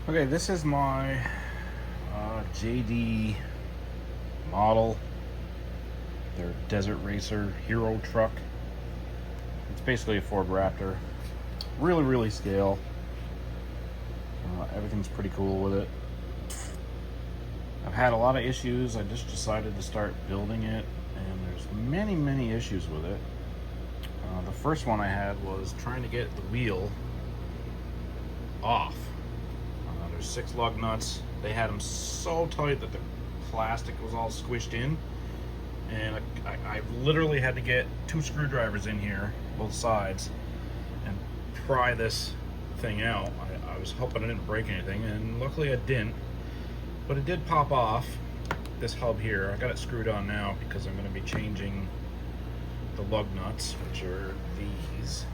Okay, this is my JD model, their Desert Racer Hero truck. It's basically a Ford Raptor. Really scale. Everything's pretty cool with it. I've had a lot of issues. I just decided to start building it, and there's many issues with it. The first one I had was trying to get the wheel off. There's 6 lug nuts. They had them so tight that the plastic was all squished in, and I literally had to get 2 screwdrivers in here, both sides, and pry this thing out. I was hoping I didn't break anything, and luckily I didn't, but it did pop off this hub here. I got it screwed on now because I'm going to be changing the lug nuts, which are these,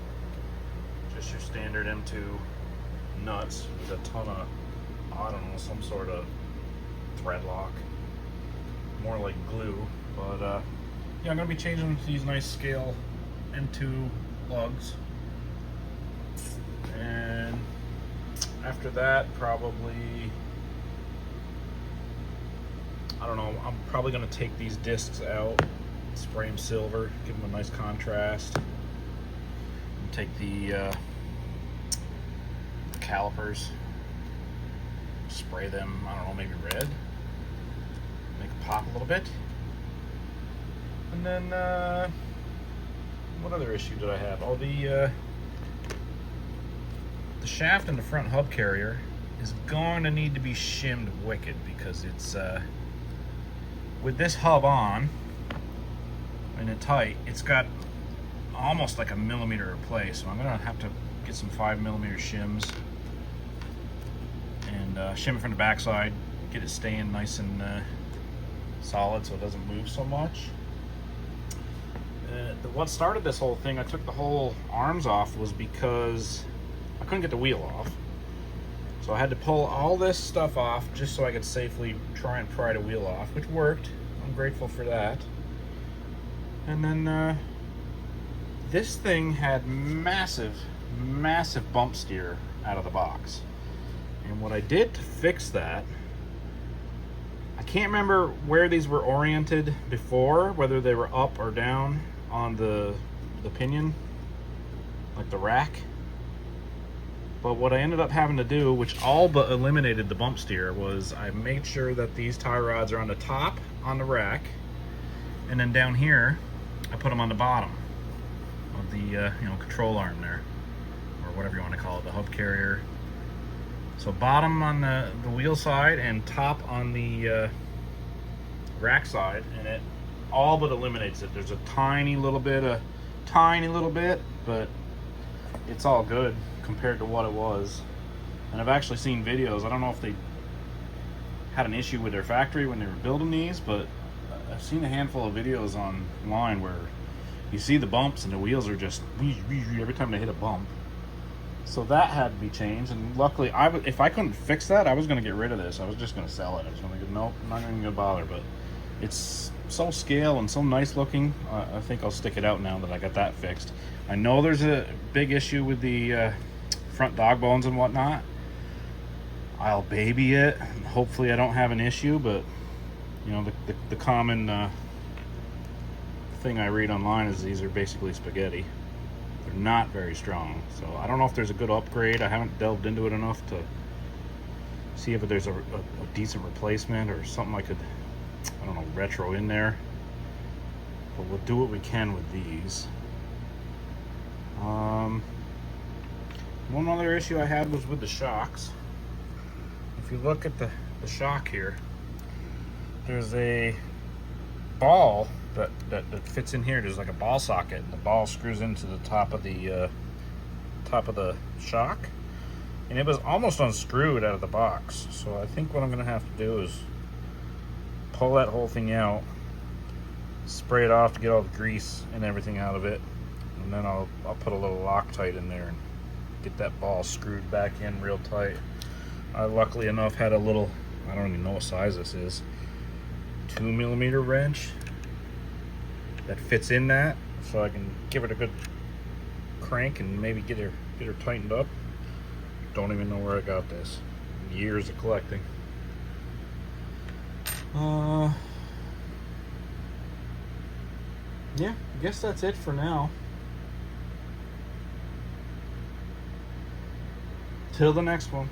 just your standard M2 nuts with a ton of, I don't know, some sort of thread lock, more like glue. But yeah, I'm gonna be changing these nice scale M2 lugs, and after that, probably, I don't know, I'm probably gonna take these discs out, spray them silver, give them a nice contrast, and take the calipers, spray them, I don't know, maybe red, make it pop a little bit. And then what other issue did I have? Oh, the shaft in the front hub carrier is going to need to be shimmed wicked, because it's with this hub on and it tight, it's got almost like a millimeter of play, so I'm gonna have to get some 5mm shims and shim it from the backside, get it staying nice and solid so it doesn't move so much. What started this whole thing, I took the whole arms off, was because I couldn't get the wheel off. So I had to pull all this stuff off just so I could safely try and pry the wheel off, which worked. I'm grateful for that. And then this thing had massive bump steer out of the box. And what I did to fix that, I can't remember where these were oriented before, whether they were up or down on the pinion, like the rack. But what I ended up having to do, which all but eliminated the bump steer, was I made sure that these tie rods are on the top on the rack, and then down here I put them on the bottom of the control arm there, or whatever you want to call it, the hub carrier. So bottom on the wheel side and top on the rack side, and it all but eliminates it. There's a tiny little bit, but it's all good compared to what it was. And I've actually seen videos. I don't know if they had an issue with their factory when they were building these, but I've seen a handful of videos online where you see the bumps and the wheels are just every time they hit a bump. So that had to be changed, and luckily, if I couldn't fix that, I was going to get rid of this. I was just going to sell it. I was going to go, nope, I'm not even going to bother. But it's so scale and so nice looking, I think I'll stick it out now that I got that fixed. I know there's a big issue with the front dog bones and whatnot. I'll baby it. Hopefully I don't have an issue, but you know, the common thing I read online is these are basically spaghetti. They're not very strong, so I don't know if there's a good upgrade. I haven't delved into it enough to see if there's a decent replacement or something I could, I don't know, retro in there. But we'll do what we can with these. One other issue I had was with the shocks. If you look at the shock here, there's a ball that fits in here. There's like a ball socket, and the ball screws into the top of the shock, and it was almost unscrewed out of the box. So I think what I'm gonna have to do is pull that whole thing out, spray it off to get all the grease and everything out of it, and then I'll put a little Loctite in there and get that ball screwed back in real tight. I luckily enough had a little, I don't even know what size this is, 2mm wrench that fits in that, so I can give it a good crank and maybe get her tightened up. Don't even know where I got this. years of collecting. Yeah, I guess that's it for now. Till the next one.